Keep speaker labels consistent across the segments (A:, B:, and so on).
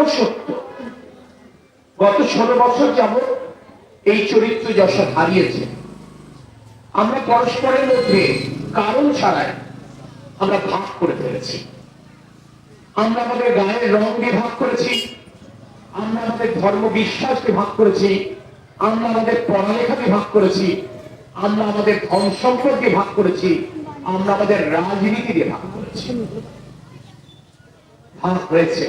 A: এটাও সত্য, গত 16 বছর যাবৎ এই চরিত্র যশোর হারিয়েছে। আমরা পরস্পরের মধ্যে কারণ ছাড়াই আমরা ভাগ করে ফেলেছি। আমরা আমাদের গায়ের রং দিয়ে ভাগ করেছি, আমরা আমাদের ধর্ম বিশ্বাসকে ভাগ করেছি, আমরা আমাদের পড়ালেখাকে ভাগ করেছি, আমরা আমাদের ধন সম্পদকে ভাগ করেছি, আমরা আমাদের রাজনীতি দিয়ে ভাগ করেছি। ভাগ হয়েছে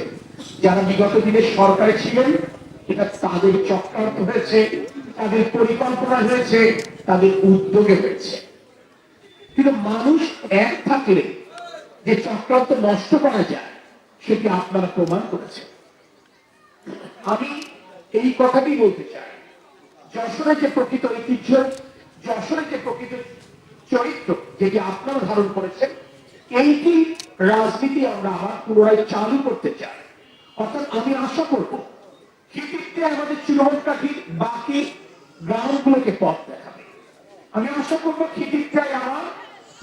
A: যারা বিগত দিনে সরকারে ছিলেন, এটা তাদের চক্রান্ত হয়েছে, তাদের পরিকল্পনা হয়েছে, তাদের উদ্যোগে হয়েছে। কিন্তু মানুষ এক থাকলে যে চক্রান্ত নষ্ট করা যায় সেটি আপনারা প্রমাণ করেছেন। আমি এই কথাটি বলতে চাই, যশোরের যে প্রকৃত ঐতিহ্য, যশোরের যে প্রকৃত চরিত্র যেটি আপনারা ধারণ করেছেন, এইটি রাজনীতি আমরা আবার পুনরায় চালু করতে চাই। অর্থাৎ আমি আশা করব কৃতিত্বে আমাদের চূড়ান্তকাঠির বাকি গ্রামগুলোকে পথ দেখাবে। আমি আশা করব কৃতিত্বে আমার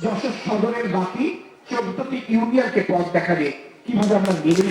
A: যশোর সদরের বাকি 14টি ইউনিয়নকে পথ দেখাবে কিভাবে আমরা মিলে